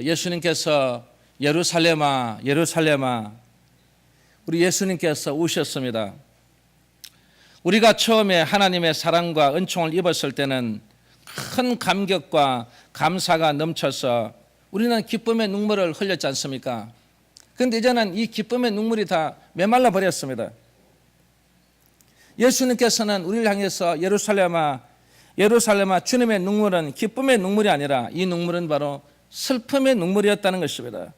예수님께서 예루살렘아 예루살렘아, 우리 예수님께서 우셨습니다. 우리가 처음에 하나님의 사랑과 은총을 입었을 때는 큰 감격과 감사가 넘쳐서 우리는 기쁨의 눈물을 흘렸지 않습니까? 그런데 이제는 이 기쁨의 눈물이 다 메말라 버렸습니다. 예수님께서는 우리를 향해서 예루살렘아 예루살렘아, 주님의 눈물은 기쁨의 눈물이 아니라 이 눈물은 바로 슬픔의 눈물이었다는 것입니다.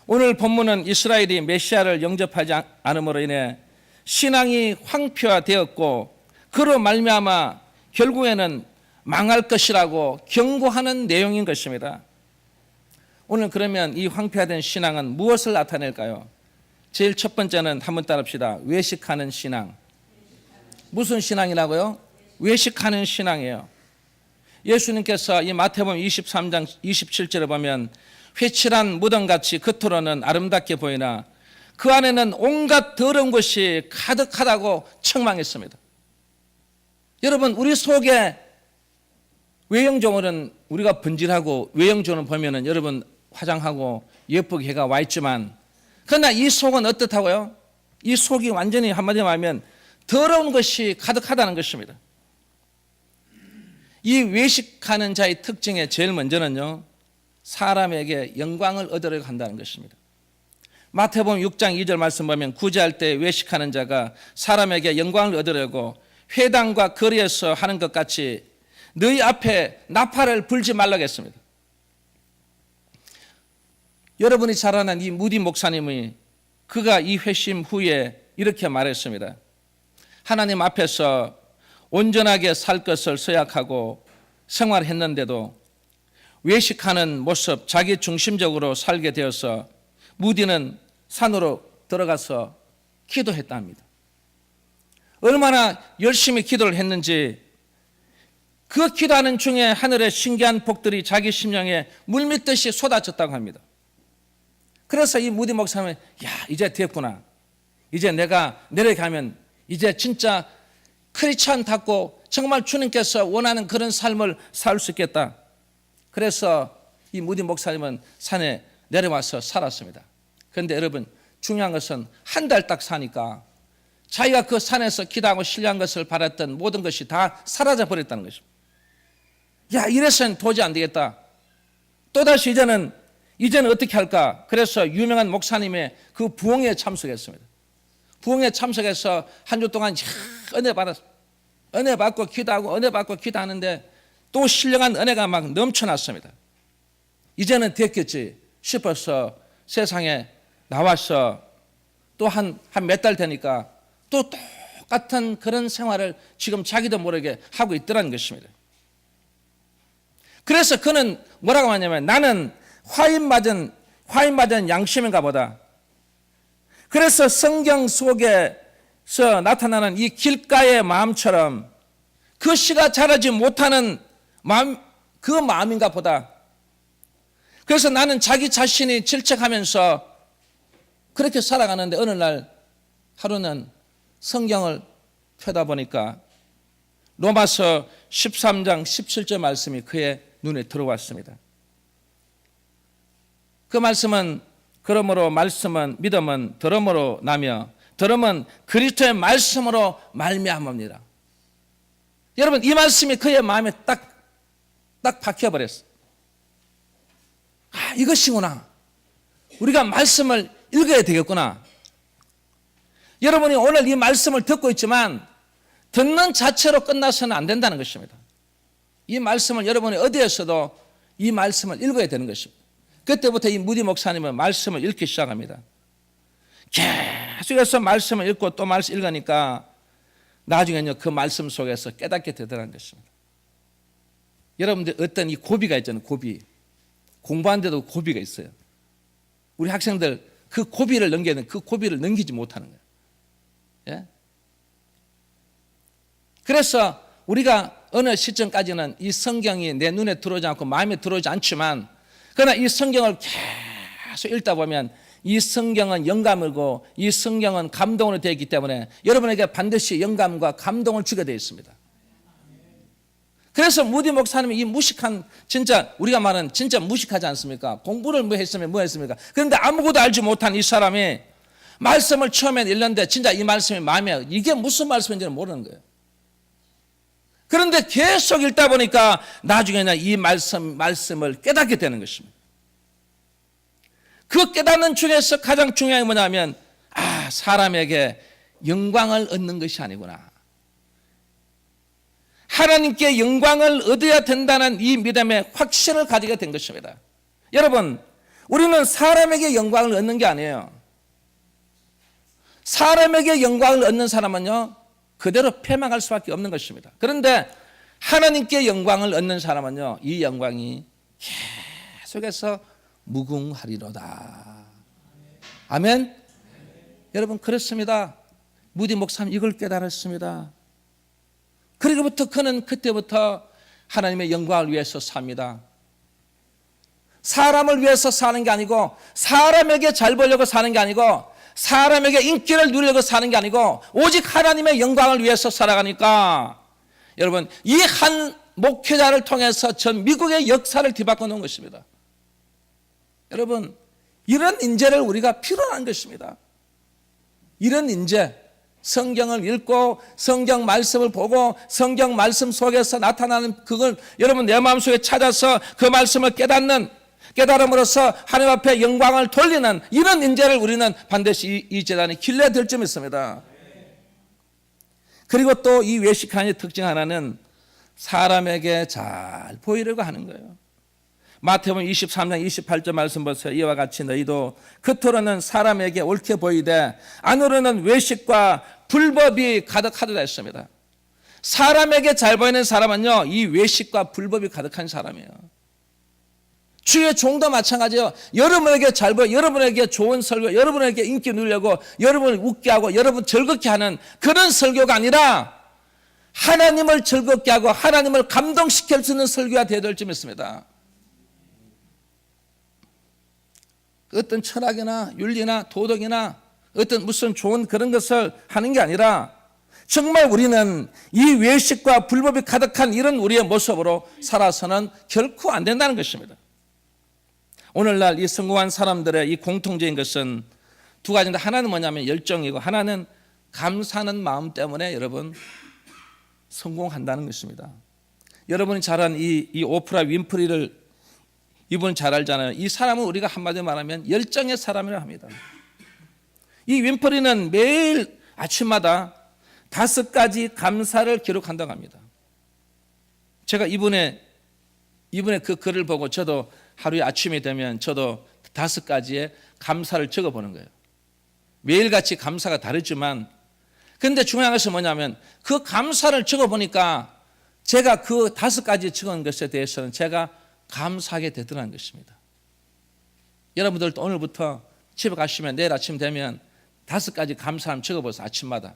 오늘 본문은 이스라엘이 메시아를 영접하지 않음으로 인해 신앙이 황폐화되었고 그로 말미암아 결국에는 망할 것이라고 경고하는 내용인 것입니다. 오늘 그러면 이 황폐화된 신앙은 무엇을 나타낼까요? 제일 첫 번째는 한번 따라합시다. 외식하는 신앙. 무슨 신앙이라고요? 외식하는 신앙이에요. 예수님께서 이 마태복음 23장 27절에 보면 회칠한 무덤같이 겉으로는 아름답게 보이나 그 안에는 온갖 더러운 것이 가득하다고 책망했습니다. 여러분, 우리 속에 외형적으로는 우리가 번질하고 외형적으로 보면은 여러분 화장하고 예쁘게 해가 와 있지만 그러나 이 속은 어떻다고요? 이 속이 완전히 한마디로 말하면 더러운 것이 가득하다는 것입니다. 이 외식하는 자의 특징의 제일 먼저는요, 사람에게 영광을 얻으려고 한다는 것입니다. 마태복음 6장 2절 말씀 보면 구제할 때 외식하는 자가 사람에게 영광을 얻으려고 회당과 거리에서 하는 것 같이 너희 앞에 나팔을 불지 말라고 했습니다. 여러분이 잘 아는 이 무디 목사님이 그가 이 회심 후에 이렇게 말했습니다. 하나님 앞에서 온전하게 살 것을 서약하고 생활했는데도 외식하는 모습, 자기 중심적으로 살게 되어서 무디는 산으로 들어가서 기도했답니다. 얼마나 열심히 기도를 했는지 그 기도하는 중에 하늘의 신기한 복들이 자기 심령에 물밀듯이 쏟아졌다고 합니다. 그래서 이 무디 목사님은 이제 됐구나. 이제 내가 내려가면 이제 진짜 크리스찬답고 정말 주님께서 원하는 그런 삶을 살 수 있겠다. 그래서 이 무디 목사님은 산에 내려와서 살았습니다. 그런데 여러분, 중요한 것은 한 달 딱 사니까 자기가 그 산에서 기도하고 신뢰한 것을 바랐던 모든 것이 다 사라져 버렸다는 것입니다. 이래서는 도저히 안 되겠다. 또다시 이제는 어떻게 할까? 그래서 유명한 목사님의 그 부흥회에 참석했습니다. 부흥회에 참석해서 한 주 동안 은혜 받았습니다. 은혜 받고 기도하고 은혜 받고 기도하는데 또 신령한 은혜가 막 넘쳐났습니다. 이제는 됐겠지 싶어서 세상에 나와서 또 한 몇 달 되니까 또 똑같은 그런 생활을 지금 자기도 모르게 하고 있더라는 것입니다. 그래서 그는 뭐라고 하냐면 나는 화인 맞은 양심인가 보다. 그래서 성경 속에서 나타나는 이 길가의 마음처럼 그 씨가 자라지 못하는 마음, 그 마음인가 보다. 그래서 나는 자기 자신이 질책하면서 그렇게 살아가는데 어느 날 하루는 성경을 펴다 보니까 로마서 13장 17절 말씀이 그의 눈에 들어왔습니다. 그 말씀은 그러므로 말씀은 믿음은 들음으로 나며 들음은 그리스도의 말씀으로 말미암습니다. 여러분, 이 말씀이 그의 마음에 딱 박혀버렸어요. 이것이구나. 우리가 말씀을 읽어야 되겠구나. 여러분이 오늘 이 말씀을 듣고 있지만 듣는 자체로 끝나서는 안 된다는 것입니다. 이 말씀을 여러분이 어디에서도 이 말씀을 읽어야 되는 것입니다. 그때부터 이 무디 목사님은 말씀을 읽기 시작합니다. 계속해서 말씀을 읽고 또 말씀 읽으니까 나중에는요 그 말씀 속에서 깨닫게 되더라는 것입니다. 여러분들 어떤 이 고비가 있잖아요. 고비. 공부하는데도 고비가 있어요. 우리 학생들 그 고비를 넘기는 그 고비를 넘기지 못하는 거예요. 예? 그래서 우리가 어느 시점까지는 이 성경이 내 눈에 들어오지 않고 마음에 들어오지 않지만 그러나 이 성경을 계속 읽다 보면 이 성경은 영감이고 이 성경은 감동으로 되어 있기 때문에 여러분에게 반드시 영감과 감동을 주게 되어 있습니다. 그래서 무디 목사님이 이 무식한, 진짜 우리가 말하는 진짜 무식하지 않습니까? 공부를 뭐 했으면 뭐 했습니까? 그런데 아무것도 알지 못한 이 사람이 말씀을 처음에 읽는데 진짜 이 말씀이 마음에, 이게 무슨 말씀인지는 모르는 거예요. 그런데 계속 읽다 보니까 나중에는 이 말씀을 깨닫게 되는 것입니다. 그 깨닫는 중에서 가장 중요한 게 뭐냐면, 사람에게 영광을 얻는 것이 아니구나. 하나님께 영광을 얻어야 된다는 이 믿음의 확신을 가지게 된 것입니다. 여러분, 우리는 사람에게 영광을 얻는 게 아니에요. 사람에게 영광을 얻는 사람은요, 그대로 패망할 수밖에 없는 것입니다. 그런데 하나님께 영광을 얻는 사람은요, 이 영광이 계속해서 무궁하리로다. 아멘? 여러분, 그렇습니다. 무디 목사님 이걸 깨달았습니다. 그리고부터 그는 그때부터 하나님의 영광을 위해서 삽니다. 사람을 위해서 사는 게 아니고, 사람에게 잘 보려고 사는 게 아니고, 사람에게 인기를 누리려고 사는 게 아니고, 오직 하나님의 영광을 위해서 살아가니까, 여러분, 이 한 목회자를 통해서 전 미국의 역사를 뒤바꿔 놓은 것입니다. 여러분, 이런 인재를 우리가 필요로 하는 것입니다. 이런 인재, 성경을 읽고 성경 말씀을 보고 성경 말씀 속에서 나타나는 그걸 여러분 내 마음속에 찾아서 그 말씀을 깨달음으로써 하나님 앞에 영광을 돌리는 이런 인재를 우리는 반드시 이 재단이 길러야 될 점이 있습니다. 그리고 또 이 외식하는 특징 하나는 사람에게 잘 보이려고 하는 거예요. 마태복음 23장 28절 말씀 보세요. 이와 같이 너희도 겉으로는 사람에게 옳게 보이되 안으로는 외식과 불법이 가득하도다 했습니다. 사람에게 잘 보이는 사람은요, 이 외식과 불법이 가득한 사람이에요. 주의 종도 마찬가지예요. 여러분에게 잘 보여, 여러분에게 좋은 설교, 여러분에게 인기 누리려고, 여러분을 웃게 하고, 여러분 즐겁게 하는 그런 설교가 아니라 하나님을 즐겁게 하고 하나님을 감동시킬 수 있는 설교가 되어야 될 점이 있습니다. 어떤 철학이나 윤리나 도덕이나 어떤 무슨 좋은 그런 것을 하는 게 아니라 정말 우리는 이 외식과 불법이 가득한 이런 우리의 모습으로 살아서는 결코 안 된다는 것입니다. 오늘날 이 성공한 사람들의 이 공통적인 것은 두 가지인데, 하나는 뭐냐면 열정이고 하나는 감사하는 마음 때문에 여러분 성공한다는 것입니다. 여러분이 잘 아는 이 오프라 윈프리를 이분 잘 알잖아요. 이 사람은 우리가 한마디로 말하면 열정의 사람이라고 합니다. 이 윈프리는 매일 아침마다 5가지 감사를 기록한다고 합니다. 제가 이분의 그 글을 보고 저도 하루에 아침이 되면 저도 5가지의 감사를 적어보는 거예요. 매일같이 감사가 다르지만, 근데 중요한 것은 뭐냐면 그 감사를 적어보니까 제가 그 5가지 적은 것에 대해서는 제가 감사하게 되더라는 것입니다. 여러분들도 오늘부터 집에 가시면 내일 아침 되면 5가지 감사 한번 적어보세요. 아침마다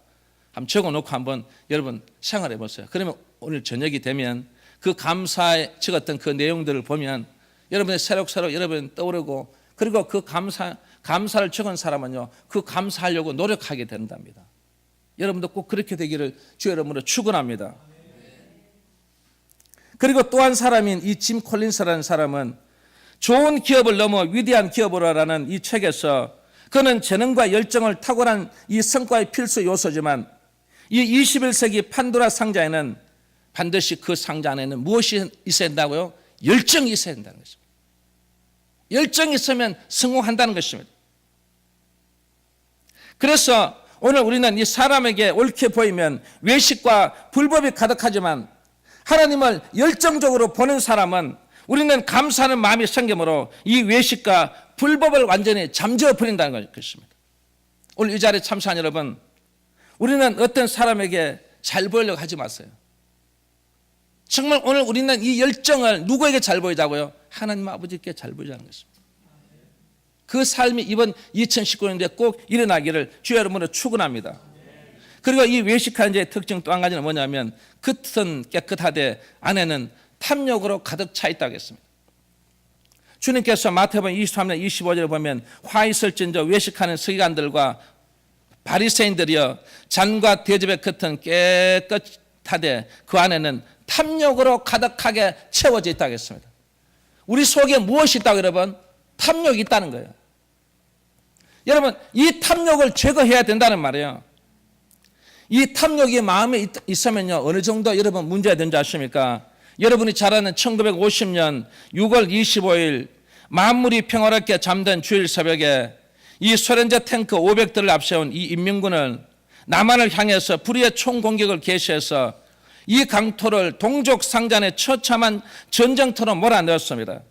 한번 적어놓고 한번 여러분 생활해 보세요. 그러면 오늘 저녁이 되면 그 감사에 적었던 그 내용들을 보면 여러분의 새록새록 여러분 떠오르고, 그리고 그 감사를 적은 사람은요, 그 감사하려고 노력하게 된답니다. 여러분도 꼭 그렇게 되기를 주 여러분으로 축원합니다. 그리고 또 한 사람인 이 짐 콜린스라는 사람은 좋은 기업을 넘어 위대한 기업으로라는 이 책에서 그는 재능과 열정을 탁월한 이 성과의 필수 요소지만 이 21세기 판도라 상자에는 반드시 그 상자 안에는 무엇이 있어야 된다고요? 열정이 있어야 된다는 것입니다. 열정이 있으면 성공한다는 것입니다. 그래서 오늘 우리는 이 사람에게 옳게 보이면 외식과 불법이 가득하지만 하나님을 열정적으로 보는 사람은 우리는 감사하는 마음이 생기므로 이 외식과 불법을 완전히 잠재워 버린다는 것입니다. 오늘 이 자리에 참석한 여러분, 우리는 어떤 사람에게 잘 보이려고 하지 마세요. 정말 오늘 우리는 이 열정을 누구에게 잘 보이자고요? 하나님 아버지께 잘 보이자는 것입니다. 그 삶이 이번 2019년도에 꼭 일어나기를 주의 여러분으로 축원합니다. 그리고 이 외식하는 자의 특징 또 한 가지는 뭐냐면 겉은 깨끗하되 안에는 탐욕으로 가득 차 있다고 했습니다. 주님께서 마태복음 23장 25절에 보면 화 있을진저 외식하는 서기관들과 바리새인들이여 잔과 대접의 겉은 타되 그 안에는 탐욕으로 가득하게 채워져 있다고 했습니다. 우리 속에 무엇이 있다고 여러분? 탐욕이 있다는 거예요. 여러분, 이 탐욕을 제거해야 된다는 말이에요. 이 탐욕이 마음에 있으면요, 어느 정도 여러분 문제가 되는지 아십니까? 여러분이 잘 아는 1950년 6월 25일 만물이 평화롭게 잠든 주일 새벽에 이 소련제 탱크 500대를 앞세운 이 인민군은 남한을 향해서 불의의 총공격을 개시해서 이 강토를 동족 상잔의 처참한 전쟁터로 몰아넣었습니다.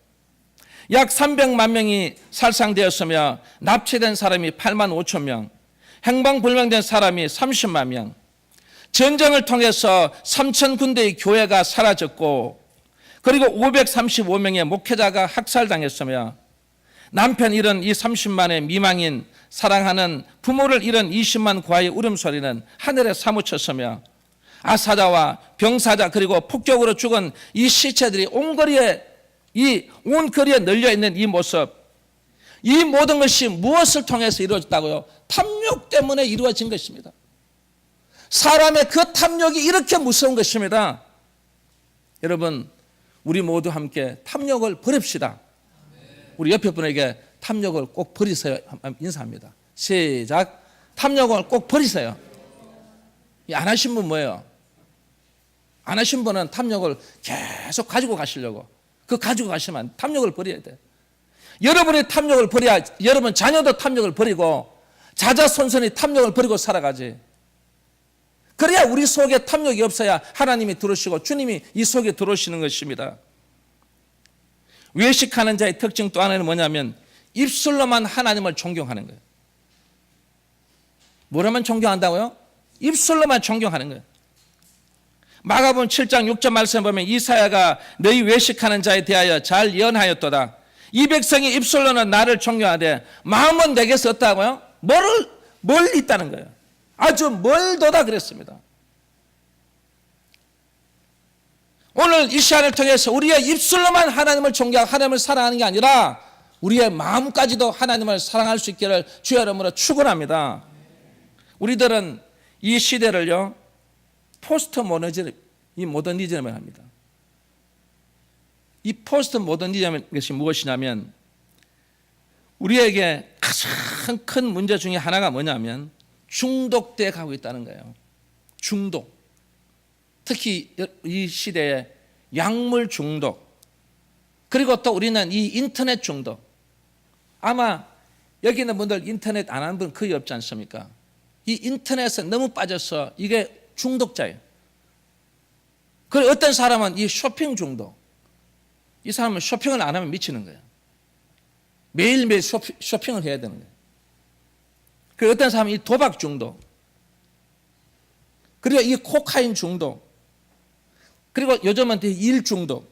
약 300만 명이 살상되었으며 납치된 사람이 8만 5천 명, 행방불명된 사람이 30만 명, 전쟁을 통해서 3천 군데의 교회가 사라졌고 그리고 535명의 목회자가 학살당했으며 남편 잃은 이 30만의 미망인 사랑하는 부모를 잃은 20만 고아의 울음소리는 하늘에 사무쳤으며 아사자와 병사자 그리고 폭격으로 죽은 이 시체들이 온 거리에 널려 있는 이 모습, 이 모든 것이 무엇을 통해서 이루어졌다고요? 탐욕 때문에 이루어진 것입니다. 사람의 그 탐욕이 이렇게 무서운 것입니다. 여러분, 우리 모두 함께 탐욕을 버립시다. 우리 옆에 분에게 탐욕을 꼭 버리세요. 인사합니다. 시작. 탐욕을 꼭 버리세요. 안 하신 분 뭐예요? 안 하신 분은 탐욕을 계속 가지고 가시려고. 그 가지고 가시면 탐욕을 버려야 돼. 여러분이 탐욕을 버려야 여러분 자녀도 탐욕을 버리고 자자손손이 탐욕을 버리고 살아가지. 그래야 우리 속에 탐욕이 없어야 하나님이 들어오시고 주님이 이 속에 들어오시는 것입니다. 외식하는 자의 특징 또 하나는 뭐냐면 입술로만 하나님을 존경하는 거예요. 뭐라면 존경한다고요? 입술로만 존경하는 거예요. 마가복음 7장 6절 말씀 보면 이사야가 너희 외식하는 자에 대하여 잘 예언하였도다. 이 백성이 입술로는 나를 존경하되 마음은 내게서 없다고요? 멀리 있다는 거예요. 아주 멀도다 그랬습니다. 오늘 이 시간을 통해서 우리의 입술로만 하나님을 존경하고 하나님을 사랑하는 게 아니라 우리의 마음까지도 하나님을 사랑할 수 있기를 주의 이름으로 축원합니다. 우리들은 이 시대를요 포스트 모더니즘을 합니다. 이 포스트 모더니즘의 것이 무엇이냐면 우리에게 가장 큰 문제 중에 하나가 뭐냐면 중독돼 가고 있다는 거예요. 중독. 특히 이 시대에 약물 중독, 그리고 또 우리는 이 인터넷 중독. 아마 여기 있는 분들 인터넷 안 하는 분 거의 없지 않습니까? 이 인터넷에 너무 빠져서 이게 중독자예요. 그리고 어떤 사람은 이 쇼핑 중독. 이 사람은 쇼핑을 안 하면 미치는 거예요. 매일매일 쇼핑을 해야 되는 거예요. 그리고 어떤 사람은 이 도박 중독. 그리고 이 코카인 중독. 그리고 요즘은 일 중독.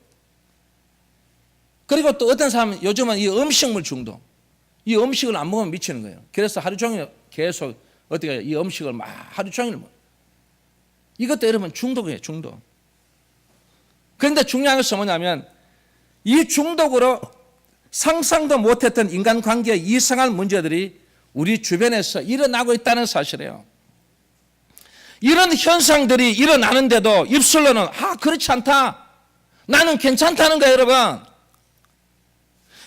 그리고 또 어떤 사람은 요즘은 이 음식물 중독. 이 음식을 안 먹으면 미치는 거예요. 그래서 하루 종일 계속 어떻게 해요? 이 음식을 막 하루 종일 먹어요. 이것도 여러분 중독이에요, 중독. 그런데 중요한 것은 뭐냐면 이 중독으로 상상도 못했던 인간관계의 이상한 문제들이 우리 주변에서 일어나고 있다는 사실이에요. 이런 현상들이 일어나는데도 입술로는 그렇지 않다. 나는 괜찮다는 거예요, 여러분.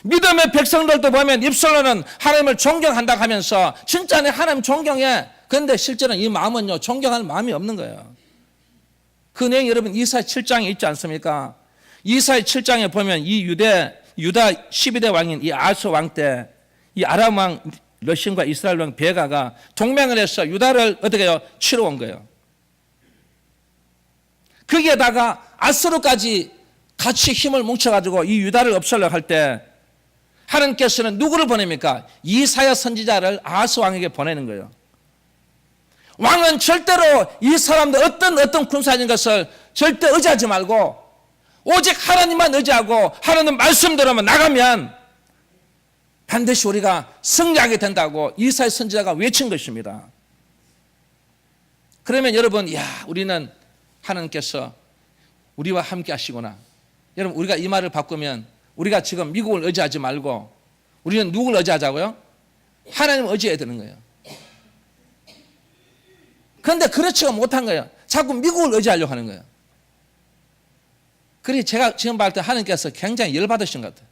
믿음의 백성들도 보면 입술로는 하나님을 존경한다 하면서 진짜 내 하나님 존경해. 그런데 실제로는 이 마음은요 존경할 마음이 없는 거예요. 그 내용이 여러분 이사야 7장에 있지 않습니까? 이사야 7장에 보면 이 유다 12대 왕인 이 아스 왕 때 이 아람 왕 러신과 이스라엘 왕 베가가 동맹을 해서 유다를 어떻게 해요? 치러 온 거예요. 거기에다가 아스루까지 같이 힘을 뭉쳐가지고 이 유다를 없애려고 할 때 하나님께서는 누구를 보냅니까? 이사야 선지자를 아스 왕에게 보내는 거예요. 왕은 절대로 이 사람들 어떤 군사인 것을 절대 의지하지 말고 오직 하나님만 의지하고 하나님 말씀대로만 나가면 반드시 우리가 승리하게 된다고 이사야 선지자가 외친 것입니다. 그러면 여러분, 우리는 하나님께서 우리와 함께 하시구나. 여러분, 우리가 이 말을 바꾸면 우리가 지금 미국을 의지하지 말고 우리는 누구를 의지하자고요? 하나님을 의지해야 되는 거예요. 그런데 그렇지가 못한 거예요. 자꾸 미국을 의지하려고 하는 거예요. 그래서 제가 지금 봤을 때 하나님께서 굉장히 열받으신 것 같아요.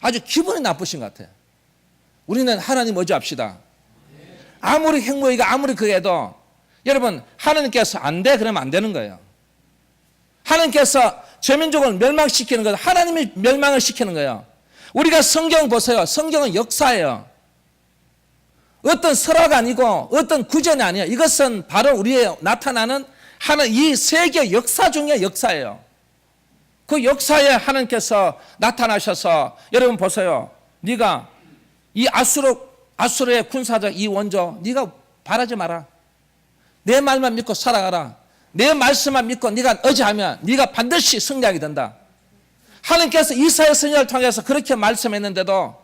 아주 기분이 나쁘신 것 같아요. 우리는 하나님 의지합시다. 아무리 행모이가 아무리 그래도 여러분 하나님께서 안 돼 그러면 안 되는 거예요. 하나님께서 저민족을 멸망시키는 것, 하나님이 멸망을 시키는 거예요. 우리가 성경 보세요. 성경은 역사예요. 어떤 설화가 아니고 어떤 구전이 아니에요. 이것은 바로 우리의 나타나는 이 세계 역사 중의 역사예요. 그 역사에 하나님께서 나타나셔서 여러분 보세요. 네가 이 아수르의 군사적 이 원조 네가 바라지 마라. 내 말만 믿고 살아가라. 내 말씀만 믿고 네가 의지하면 네가 반드시 승리하게 된다. 하나님께서 이사야 선지자를 통해서 그렇게 말씀했는데도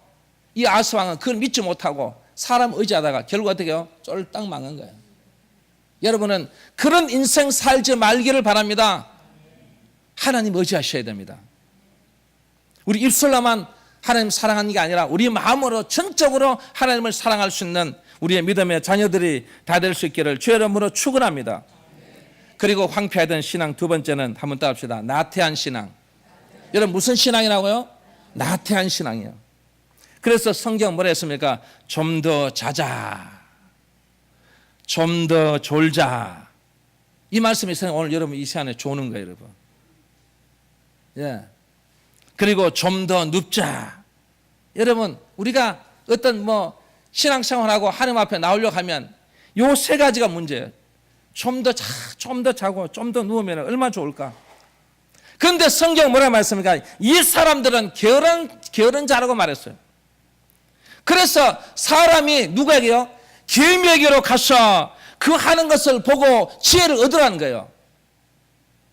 이 아스 왕은 그걸 믿지 못하고 사람 의지하다가 결국 어떻게 해요? 쫄딱 망한 거예요. 여러분은 그런 인생 살지 말기를 바랍니다. 하나님 의지하셔야 됩니다. 우리 입술로만 하나님 사랑하는 게 아니라 우리 마음으로 전적으로 하나님을 사랑할 수 있는 우리의 믿음의 자녀들이 다 될 수 있기를 주의 이름으로 축원합니다. 그리고 황폐하던 신앙 두 번째는 한번 따봅시다. 나태한 신앙. 여러분 무슨 신앙이라고요? 나태한 신앙이에요. 그래서 성경 뭐라 했습니까? 좀 더 자자. 좀 더 졸자. 이 말씀이 오늘 여러분 이 시간에 조는 거예요, 여러분. 예. 그리고 좀 더 눕자. 여러분, 우리가 어떤 신앙생활하고 하나님 앞에 나오려고 하면 요 세 가지가 문제예요. 좀 더 자고 좀 더 누우면 얼마나 좋을까? 그런데 성경 뭐라 말씀입니까? 이 사람들은 게으른 자라고 말했어요. 그래서 사람이 누구에게요? 개미에게로 가서 그 하는 것을 보고 지혜를 얻으라는 거예요.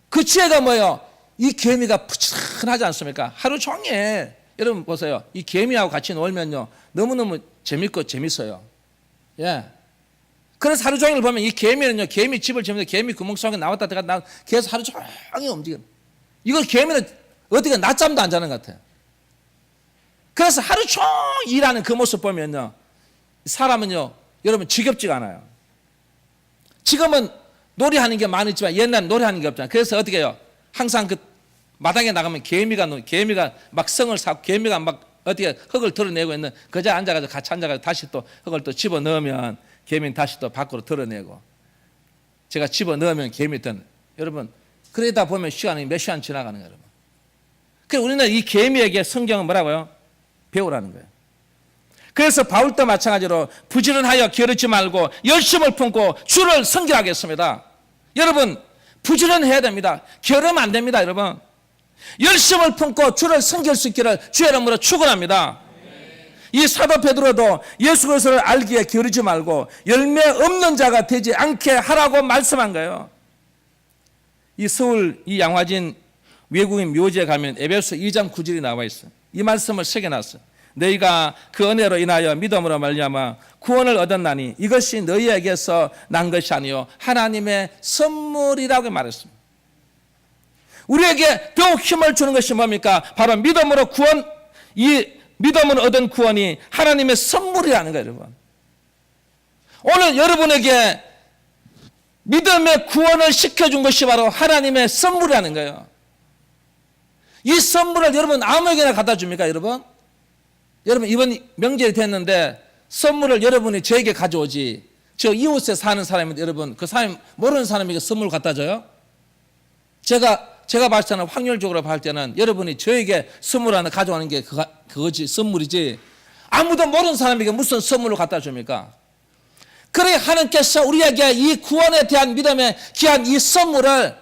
그 지혜가 뭐예요? 이 개미가 푸근하지 않습니까? 하루 종일 여러분 보세요. 이 개미하고 같이 놀면요 너무너무 재밌고 재밌어요. 예. 그래서 하루 종일 보면 이 개미는요 개미 집을 지으면서 개미 구멍 속에 나왔다 들어갔다 계속 하루 종일 움직여요. 이걸 개미는 어떻게 낮잠도 안 자는 것 같아요. 그래서 하루 종일 일하는 그 모습 보면요 사람은요 여러분 지겹지가 않아요. 지금은 놀이하는 게 많았지만 옛날엔 놀이하는 게 없잖아요. 그래서 어떻게 해요? 항상 그 마당에 나가면 개미가 막 성을 쌓고 개미가 막 어떻게 흙을 드러내고 있는 그 자리에 앉아가지고 같이 앉아가지고 다시 또 흙을 또 집어 넣으면 개미는 다시 또 밖으로 드러내고 제가 집어 넣으면 개미 또 여러분 그러다 보면 시간이 몇 시간 지나가는 거예요. 여러분. 그래서 우리는 이 개미에게 성경은 뭐라고요? 배우라는 거예요. 그래서 바울도 마찬가지로 부지런하여 게으르지 말고 열심을 품고 주를 섬기하겠습니다. 여러분 부지런해야 됩니다. 게으르면 안 됩니다. 여러분 열심을 품고 주를 섬길 수 있기를 주의 이름으로 축원합니다. 이 사도 베드로도 예수 그리스도를 알기에 게으르지 말고 열매 없는 자가 되지 않게 하라고 말씀한 거예요. 이 서울 이 양화진 외국인 묘지에 가면 에베소 2장 9절이 나와 있어요. 이 말씀을 새겨놨어요. 너희가 그 은혜로 인하여 믿음으로 말미암아 구원을 얻었나니 이것이 너희에게서 난 것이 아니요 하나님의 선물이라고 말했습니다. 우리에게 더욱 힘을 주는 것이 뭡니까? 바로 믿음으로 이 믿음으로 얻은 구원이 하나님의 선물이라는 거예요, 여러분. 오늘 여러분에게 믿음의 구원을 시켜준 것이 바로 하나님의 선물이라는 거예요. 이 선물을 여러분 아무에게나 갖다 줍니까, 여러분? 여러분 이번 명절이 됐는데 선물을 여러분이 저에게 가져오지 저 이웃에 사는 사람인데 여러분 그 사람 모르는 사람에게 선물 갖다 줘요? 제가 봤을 때는 확률적으로 봤을 때는 여러분이 저에게 선물 하나 가져오는 게 그거지 선물이지 아무도 모르는 사람에게 무슨 선물을 갖다 줍니까? 그래 하나님께서 우리에게 이 구원에 대한 믿음의 귀한 이 선물을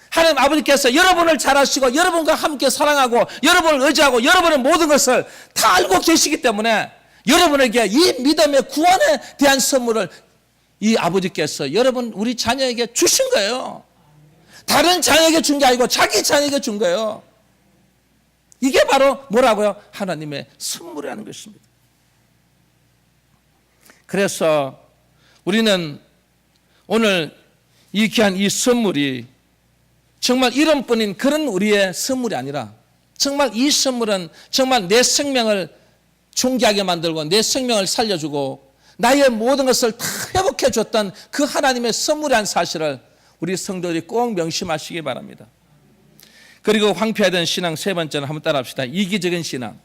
하나님 아버지께서 여러분을 잘 아시고 여러분과 함께 사랑하고 여러분을 의지하고 여러분의 모든 것을 다 알고 계시기 때문에 여러분에게 이 믿음의 구원에 대한 선물을 이 아버지께서 여러분 우리 자녀에게 주신 거예요. 다른 자녀에게 준 게 아니고 자기 자녀에게 준 거예요. 이게 바로 뭐라고요? 하나님의 선물이라는 것입니다. 그래서 우리는 오늘 이 귀한 이 선물이 정말 이름뿐인 그런 우리의 선물이 아니라 정말 이 선물은 정말 내 생명을 존귀하게 만들고 내 생명을 살려주고 나의 모든 것을 다 회복해 줬던 그 하나님의 선물이라는 사실을 우리 성도들이 꼭 명심하시기 바랍니다. 그리고 황폐화된 신앙 세 번째는 한번 따라합시다. 이기적인 신앙.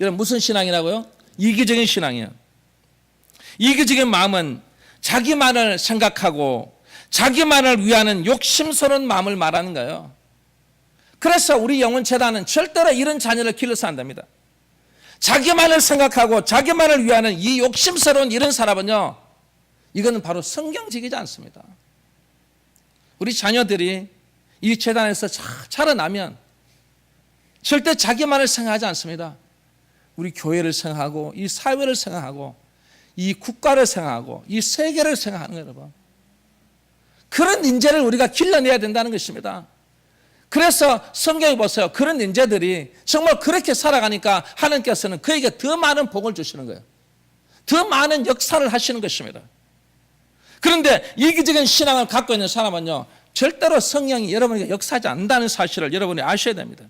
여러분 무슨 신앙이라고요? 이기적인 신앙이에요. 이기적인 마음은 자기만을 생각하고 자기만을 위하는 욕심스러운 마음을 말하는 거예요. 그래서 우리 영혼재단은 절대로 이런 자녀를 길러서 안 됩니다. 자기만을 생각하고 자기만을 위하는 이 욕심스러운 이런 사람은요, 이거는 바로 성경적이지 않습니다. 우리 자녀들이 이 재단에서 자라나면 절대 자기만을 생각하지 않습니다. 우리 교회를 생각하고 이 사회를 생각하고 이 국가를 생각하고 이 세계를 생각하는 거예요, 여러분. 그런 인재를 우리가 길러내야 된다는 것입니다. 그래서 성경에 보세요. 그런 인재들이 정말 그렇게 살아가니까 하나님께서는 그에게 더 많은 복을 주시는 거예요. 더 많은 역사를 하시는 것입니다. 그런데 이기적인 신앙을 갖고 있는 사람은요, 절대로 성령이 여러분에게 역사하지 않는다는 사실을 여러분이 아셔야 됩니다.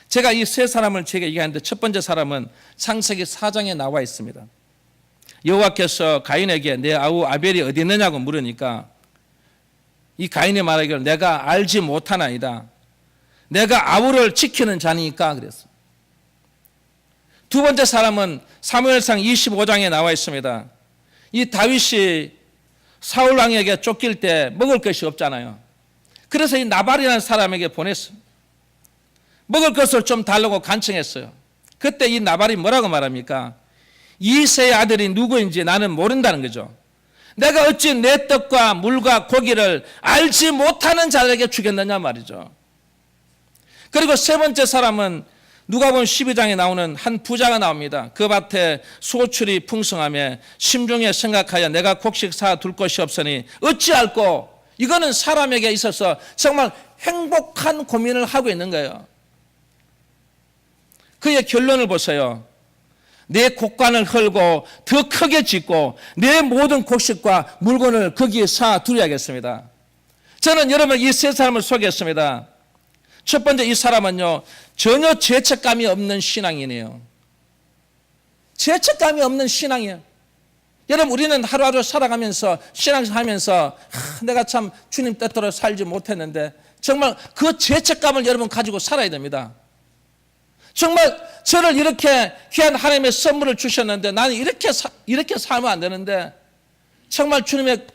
제가 이 세 사람을 제게 얘기하는데 첫 번째 사람은 창세기 4장에 나와 있습니다. 여호와께서 가인에게 내 아우 아벨이 어디 있느냐고 물으니까 이 가인이 말하기를 내가 알지 못하나이다. 내가 아우를 지키는 자니까 그랬어. 두 번째 사람은 사무엘상 25장에 나와 있습니다. 이 다윗이 사울 왕에게 쫓길 때 먹을 것이 없잖아요. 그래서 이 나발이라는 사람에게 보냈어. 먹을 것을 좀 달라고 간청했어요. 그때 이 나발이 뭐라고 말합니까? 이새의 아들이 누구인지 나는 모른다는 거죠. 내가 어찌 내 떡과 물과 고기를 알지 못하는 자들에게 주겠느냐 말이죠. 그리고 세 번째 사람은 누가복음 12장에 나오는 한 부자가 나옵니다. 그 밭에 소출이 풍성하며 심중에 생각하여 내가 곡식 사 둘 것이 없으니 어찌할꼬. 이거는 사람에게 있어서 정말 행복한 고민을 하고 있는 거예요. 그의 결론을 보세요. 내 곡간을 헐고 더 크게 짓고 내 모든 곡식과 물건을 거기에 사 두려야겠습니다. 저는 여러분 이 세 사람을 소개했습니다. 첫 번째 이 사람은요, 전혀 죄책감이 없는 신앙이네요. 죄책감이 없는 신앙이에요. 여러분 우리는 하루하루 살아가면서 신앙하면서 내가 참 주님 뜻대로 살지 못했는데 정말 그 죄책감을 여러분 가지고 살아야 됩니다. 정말 저를 이렇게 귀한 하나님의 선물을 주셨는데 나는 이렇게 살면 안 되는데 정말 주님의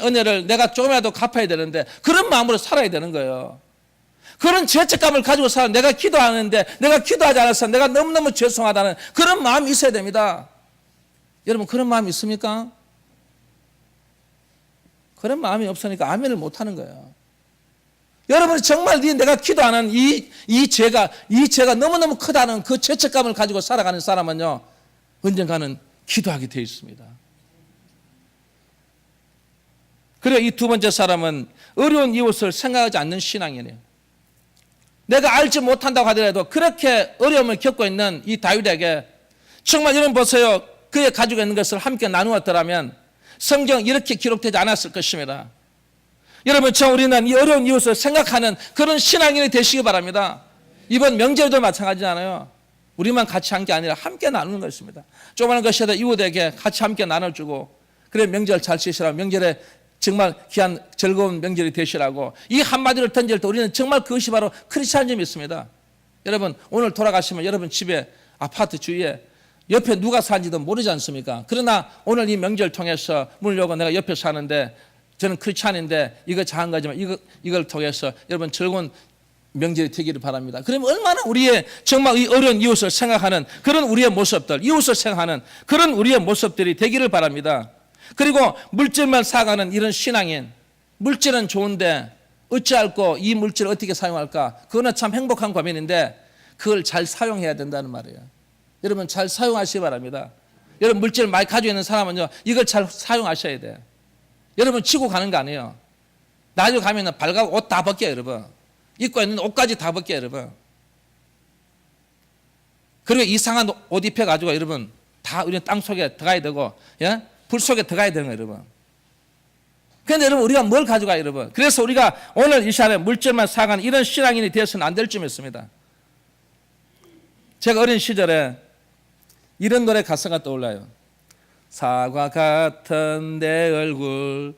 은혜를 내가 조금이라도 갚아야 되는데 그런 마음으로 살아야 되는 거예요. 그런 죄책감을 가지고 살아 내가 기도하는데 내가 기도하지 않아서 내가 너무너무 죄송하다는 그런 마음이 있어야 됩니다. 여러분 그런 마음이 있습니까? 그런 마음이 없으니까 아멘을 못하는 거예요. 여러분이 정말 내가 기도하는 이 죄가 너무너무 크다는 그 죄책감을 가지고 살아가는 사람은요, 언젠가는 기도하게 되어 있습니다. 그리고 이 두 번째 사람은 어려운 이웃을 생각하지 않는 신앙이네요. 내가 알지 못한다고 하더라도 그렇게 어려움을 겪고 있는 이 다윗에게 정말 여러분 보세요. 그의 가지고 있는 것을 함께 나누었더라면 성경 이렇게 기록되지 않았을 것입니다. 여러분 우리는 이 어려운 이웃을 생각하는 그런 신앙인이 되시기 바랍니다. 이번 명절도 마찬가지잖아요. 우리만 같이 한 게 아니라 함께 나누는 것입니다. 조그마한 것이라도 이웃에게 같이 함께 나눠주고 그래 명절 잘 지시라고 명절에 정말 귀한 즐거운 명절이 되시라고 이 한마디를 던질 때 우리는 정말 그것이 바로 크리스찬점이 있습니다. 여러분 오늘 돌아가시면 여러분 집에 아파트 주위에 옆에 누가 사는지도 모르지 않습니까? 그러나 오늘 이 명절 통해서 문을 열고 내가 옆에 사는데 저는 크리스찬인데 이거 작은 거지만 이걸 통해서 여러분 즐거운 명절이 되기를 바랍니다. 그러면 얼마나 우리의 정말 이 어려운 이웃을 생각하는 그런 우리의 모습들, 이웃을 생각하는 그런 우리의 모습들이 되기를 바랍니다. 그리고 물질만 사가는 이런 신앙인, 물질은 좋은데 어찌할꼬 이 물질을 어떻게 사용할까? 그거는 참 행복한 고민인데 그걸 잘 사용해야 된다는 말이에요. 여러분 잘 사용하시기 바랍니다. 여러분 물질을 많이 가지고 있는 사람은요, 이걸 잘 사용하셔야 돼요. 여러분 지고 가는 거 아니에요. 나중에 가면 발가고 옷 다 벗겨요, 여러분. 입고 있는 옷까지 다 벗겨요, 여러분. 그리고 이상한 옷 입혀가지고 여러분 다 우리 땅 속에 들어가야 되고, 예? 불 속에 들어가야 되는 거예요, 여러분. 그런데 여러분 우리가 뭘 가져가요, 여러분? 그래서 우리가 오늘 이 시간에 물질만 사가는 이런 신앙인이 되어서는 안 될 쯤이었습니다. 제가 어린 시절에 이런 노래 가사가 떠올라요. 사과 같은 내 얼굴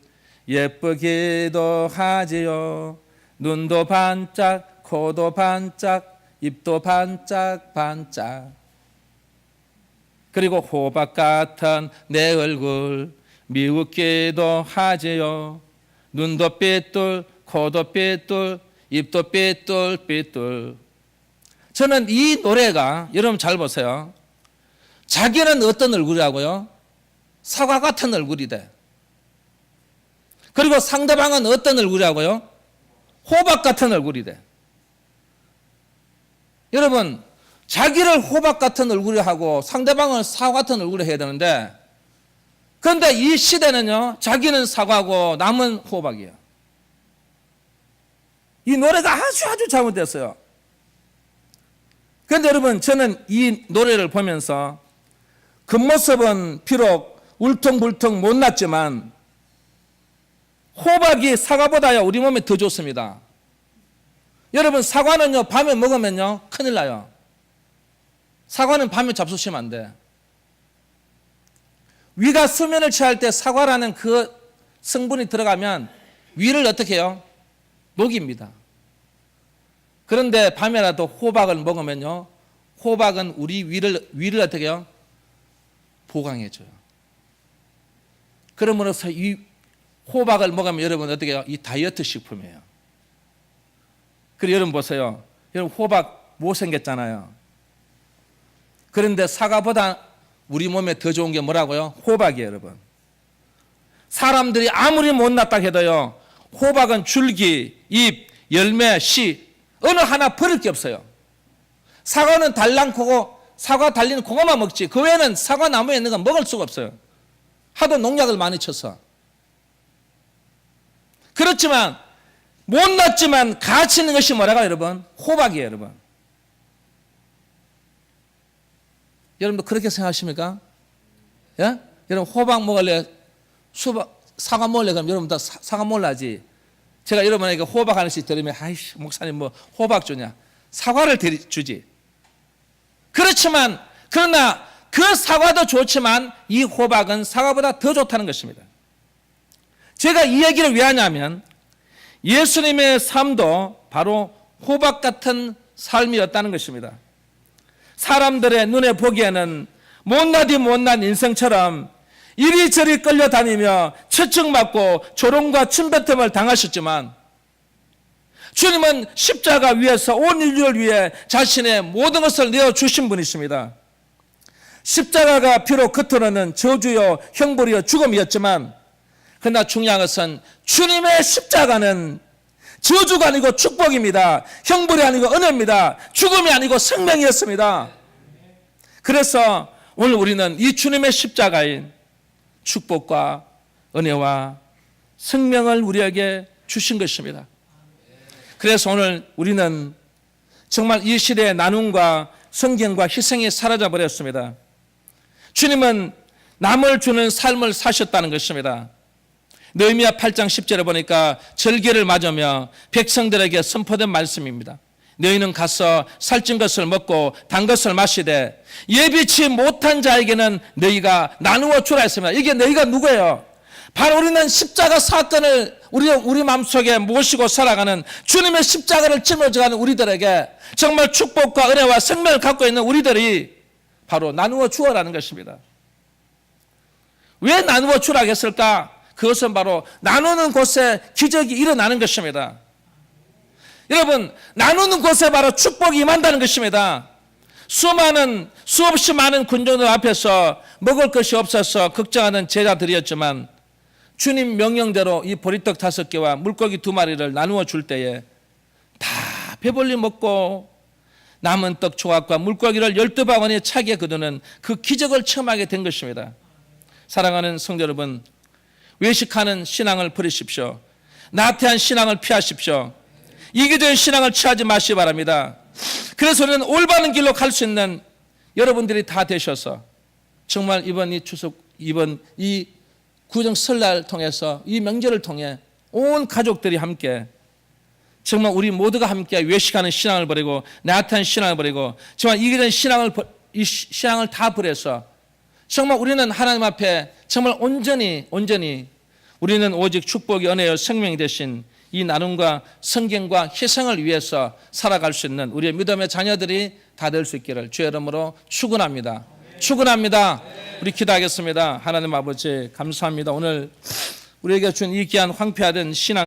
예쁘기도 하지요. 눈도 반짝, 코도 반짝, 입도 반짝 반짝. 그리고 호박 같은 내 얼굴 미웃기도 하지요. 눈도 삐뚤, 코도 삐뚤, 입도 삐뚤 삐뚤. 저는 이 노래가, 여러분 잘 보세요, 자기는 어떤 얼굴이라고요? 사과 같은 얼굴이래. 그리고 상대방은 어떤 얼굴이라고요? 호박 같은 얼굴이래. 여러분, 자기를 호박 같은 얼굴이 하고 상대방을 사과 같은 얼굴이 해야 되는데, 그런데 이 시대는요, 자기는 사과고 남은 호박이에요. 이 노래가 아주 잘못됐어요. 그런데 여러분, 저는 이 노래를 보면서 겉모습은 비록 울퉁불퉁 못났지만 호박이 사과보다요 우리 몸에 더 좋습니다. 여러분, 사과는요 밤에 먹으면요 큰일 나요. 사과는 밤에 잡수시면 안 돼. 위가 수면을 취할 때 사과라는 그 성분이 들어가면 위를 어떻게 해요? 녹입니다. 그런데 밤에라도 호박을 먹으면요, 호박은 우리 위를 어떻게 해요? 보강해줘요. 그러므로서 이 호박을 먹으면 여러분 어떻게 해요? 이 다이어트 식품이에요. 그리고 여러분 보세요. 여러분 호박 못생겼잖아요. 그런데 사과보다 우리 몸에 더 좋은 게 뭐라고요? 호박이에요, 여러분. 사람들이 아무리 못났다 해도요, 호박은 줄기, 잎, 열매, 씨 어느 하나 버릴 게 없어요. 사과는 달랑코고 사과 달리는 그것만 먹지, 그 외에는 사과 나무에 있는 건 먹을 수가 없어요. 하도 농약을 많이 쳐서. 그렇지만 못났지만 가치 있는 것이 뭐라고요, 여러분? 호박이에요, 여러분. 여러분도 그렇게 생각하십니까? 예? 여러분 호박 먹을래? 사과 먹을래? 그럼 여러분 다 사과 먹을래 하지. 제가 여러분에게 호박 하나씩 드리면, 아이씨 목사님 뭐 호박 주냐? 사과를 주지. 그렇지만 그러나 그 사과도 좋지만 이 호박은 사과보다 더 좋다는 것입니다. 제가 이 얘기를 왜 하냐면 예수님의 삶도 바로 호박 같은 삶이었다는 것입니다. 사람들의 눈에 보기에는 못나디 못난 인생처럼 이리저리 끌려다니며 채찍맞고 조롱과 침뱉음을 당하셨지만 주님은 십자가 위에서 온 인류를 위해 자신의 모든 것을 내어주신 분이십니다. 십자가가 비록 겉으로는 저주요 형벌이요 죽음이었지만, 그러나 중요한 것은 주님의 십자가는 저주가 아니고 축복입니다. 형벌이 아니고 은혜입니다. 죽음이 아니고 생명이었습니다. 그래서 오늘 우리는 이 주님의 십자가인 축복과 은혜와 생명을 우리에게 주신 것입니다. 그래서 오늘 우리는 정말 이 시대의 나눔과 성경과 희생이 사라져 버렸습니다. 주님은 남을 주는 삶을 사셨다는 것입니다. 느헤미야 8장 10절에 보니까 절기를 맞으며 백성들에게 선포된 말씀입니다. 너희는 가서 살찐 것을 먹고 단 것을 마시되 예비치 못한 자에게는 너희가 나누어 주라 했습니다. 이게 너희가 누구예요? 바로 우리는 십자가 사건을 우리 마음속에 모시고 살아가는, 주님의 십자가를 짊어져가는 우리들에게 정말 축복과 은혜와 생명을 갖고 있는 우리들이 바로 나누어 주어라는 것입니다. 왜 나누어 주라고 했을까? 그것은 바로 나누는 곳에 기적이 일어나는 것입니다. 여러분, 나누는 곳에 바로 축복이 임한다는 것입니다. 수없이 많은 군중들 앞에서 먹을 것이 없어서 걱정하는 제자들이었지만 주님 명령대로 이 보리떡 5개와 물고기 2마리를 나누어 줄 때에 다 배불리 먹고 남은 떡 조각과 물고기를 12바구니에 차게 거두는 그 기적을 체험하게 된 것입니다. 사랑하는 성도 여러분, 외식하는 신앙을 버리십시오. 나태한 신앙을 피하십시오. 이기적인 신앙을 취하지 마시기 바랍니다. 그래서 우리는 올바른 길로 갈 수 있는 여러분들이 다 되셔서 정말 이번 이 추석, 이번 이 구정 설날 통해서 이 명절을 통해 온 가족들이 함께 정말 우리 모두가 함께 외식하는 신앙을 버리고 나태한 신앙을 버리고 정말 이기적인 이 신앙을 다 버려서 정말 우리는 하나님 앞에 정말 온전히 우리는 오직 축복의 은혜의 생명이 되신 이 나눔과 성경과 희생을 위해서 살아갈 수 있는 우리의 믿음의 자녀들이 다 될 수 있기를 주의 이름으로 축원합니다. 축원합니다. 우리 기도하겠습니다. 하나님 아버지 감사합니다. 오늘 우리에게 준 이 귀한 황폐화된 신앙